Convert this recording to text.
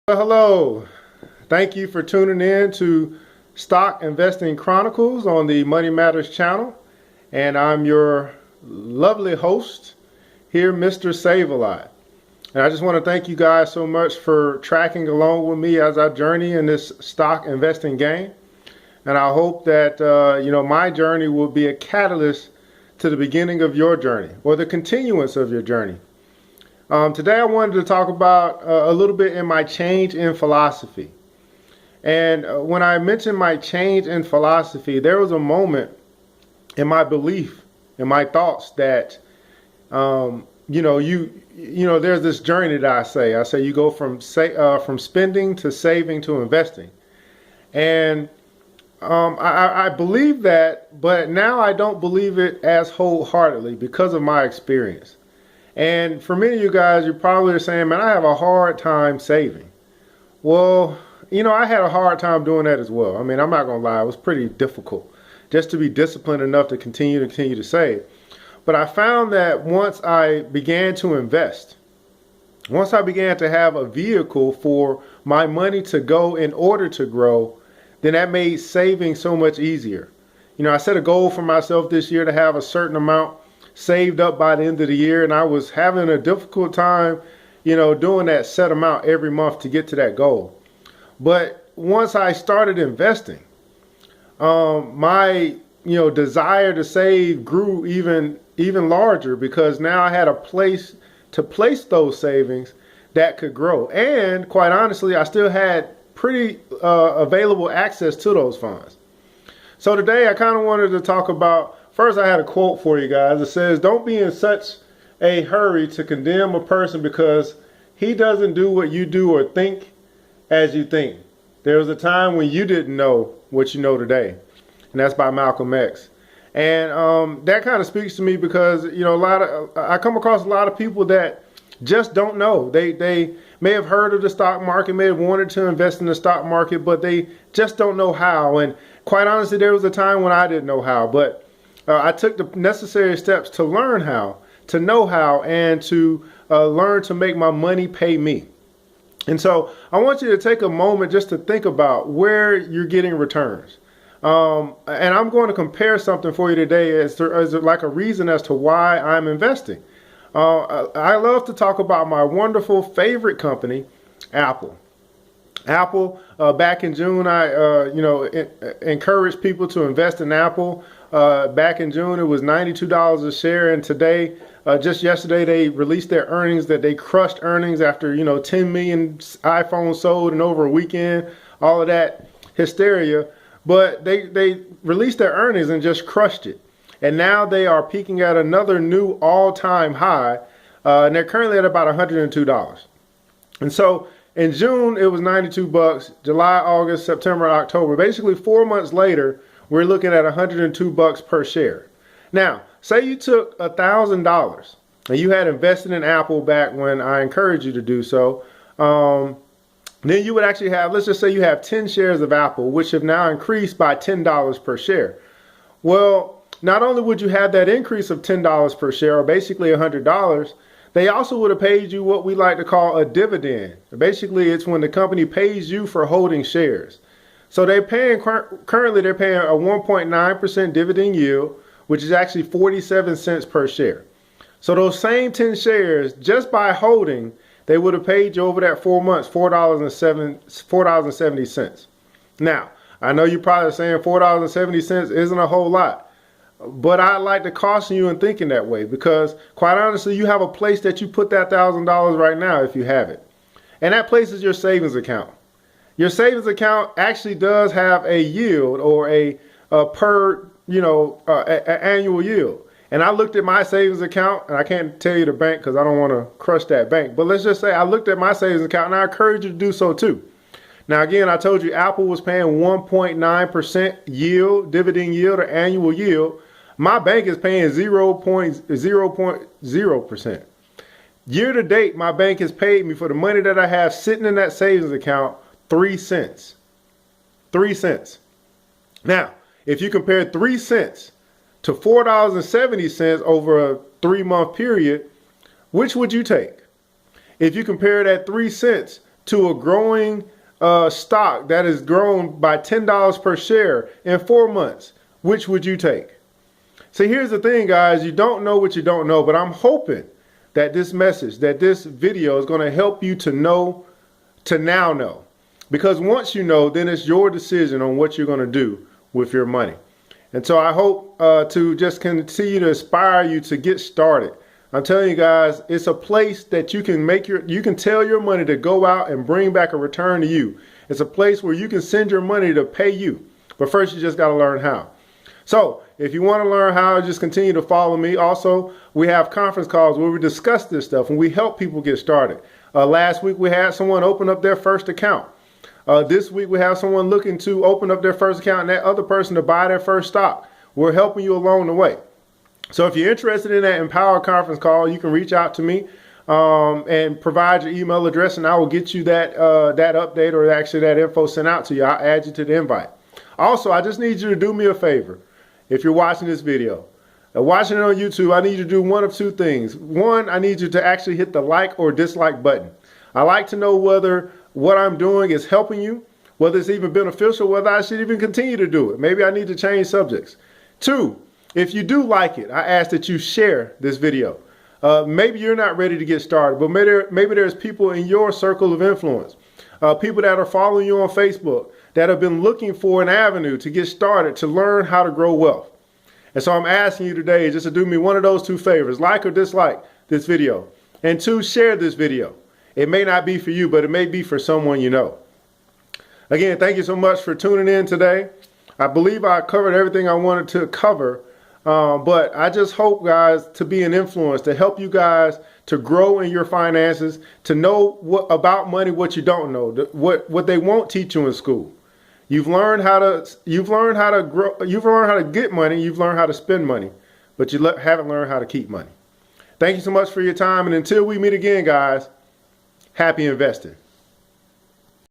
Well, hello. Thank you for tuning in to Stock Investing Chronicles on the Money Matters channel. And I'm your lovely host here, Mr. Save a Lot. And I just want to thank you guys so much for tracking along with me as I journey in this stock investing game. And I hope that, my journey will be a catalyst to the beginning of your journey or the continuance of your journey. Today I wanted to talk about a little bit in my change in philosophy. And when I mentioned my change in philosophy, there was a moment in my belief, in my thoughts that, there's this journey that I say you go from spending to saving to investing. And I believe that, but now I don't believe it as wholeheartedly because of my experience. And for many of you guys, you're probably saying, man, I have a hard time saving. Well, I had a hard time doing that as well. I mean, I'm not going to lie. It was pretty difficult just to be disciplined enough to continue to save. But I found that once I began to invest, once I began to have a vehicle for my money to go in order to grow, then that made saving so much easier. I set a goal for myself this year to have a certain amount saved up by the end of the year, and I was having a difficult time, doing that set amount every month to get to that goal. But once I started investing, my desire to save grew even larger because now I had a place to place those savings that could grow. And quite honestly, I still had pretty available access to those funds. So today I kind of wanted to talk about, first I had a quote for you guys. It says, don't be in such a hurry to condemn a person because he doesn't do what you do or think as you think. There was a time when you didn't know what you know today. And that's by Malcolm X. And that kind of speaks to me because, I come across a lot of people that just don't know. They may have heard of the stock market, may have wanted to invest in the stock market, but they just don't know how. And quite honestly, there was a time when I didn't know how, but I took the necessary steps to learn how, to know how, and to learn to make my money pay me. And so I want you to take a moment just to think about where you're getting returns. And I'm going to compare something for you today as like a reason as to why I'm investing. I love to talk about my wonderful favorite company, Apple. Apple, back in June, I encouraged people to invest in Apple. Back in June, it was $92 a share, and today, just yesterday, they released their earnings that they crushed earnings after 10 million iPhones sold in over a weekend, all of that hysteria. But they released their earnings and just crushed it. And now they are peaking at another new all-time high, and they're currently at about $102. And so in June, it was $92, July, August, September, October. Basically, 4 months later, we're looking at $102 per share. Now, say you took $1,000 and you had invested in Apple back when I encouraged you to do so. Then you would actually have, let's just say you have 10 shares of Apple, which have now increased by $10 per share. Well, not only would you have that increase of $10 per share, or basically $100, they also would have paid you what we like to call a dividend. Basically, it's when the company pays you for holding shares. So currently they're paying a 1.9% dividend yield, which is actually 47 cents per share. So those same 10 shares, just by holding, they would have paid you over that 4 months, $4.70. Now, I know you're probably saying $4.70 isn't a whole lot, but I'd like to caution you in thinking that way because, quite honestly, you have a place that you put that $1,000 right now if you have it. And that place is your savings account. Your savings account actually does have a yield or a annual yield. And I looked at my savings account, and I can't tell you the bank because I don't want to crush that bank. But let's just say I looked at my savings account, and I encourage you to do so too. Now, again, I told you Apple was paying 1.9% yield, dividend yield, or annual yield. My bank is paying 0.0%. Year to date, my bank has paid me for the money that I have sitting in that savings account 3 cents. 3 cents. Now, if you compare 3 cents to $4.70 over a 3-month period, which would you take? If you compare that 3 cents to a growing stock that has grown by $10 per share in 4 months, which would you take? See, here's the thing, guys. You don't know what you don't know, but I'm hoping that this message, that this video is going to help you to know, to now know. Because once you know, then it's your decision on what you're going to do with your money. And so I hope to just continue to inspire you to get started. I'm telling you guys, it's a place that you can tell your money to go out and bring back a return to you. It's a place where you can send your money to pay you. But first, you just got to learn how. So if you want to learn how, just continue to follow me. Also, we have conference calls where we discuss this stuff and we help people get started. Last week, we had someone open up their first account. This week, we have someone looking to open up their first account and that other person to buy their first stock. We're helping you along the way. So if you're interested in that Empower conference call, you can reach out to me and provide your email address, and I will get you that update, or actually that info sent out to you. I'll add you to the invite. Also, I just need you to do me a favor. If you're watching this video, watching it on YouTube, I need you to do one of two things. One, I need you to actually hit the like or dislike button. I like to know whether what I'm doing is helping you, whether it's even beneficial, whether I should even continue to do it. Maybe I need to change subjects. Two, if you do like it, I ask that you share this video. Maybe you're not ready to get started, but maybe there's people in your circle of influence, people that are following you on Facebook that have been looking for an avenue to get started, to learn how to grow wealth. And so I'm asking you today just to do me one of those two favors, like or dislike this video. And two, share this video. It may not be for you, but it may be for someone you know. Again, thank you so much for tuning in today. I believe I covered everything I wanted to cover, but I just hope, guys, to be an influence, to help you guys to grow in your finances, to know about money, what you don't know, what they won't teach you in school. You've learned how to grow, you've learned how to get money, you've learned how to spend money, but you haven't learned how to keep money. Thank you so much for your time, and until we meet again, guys, happy investing.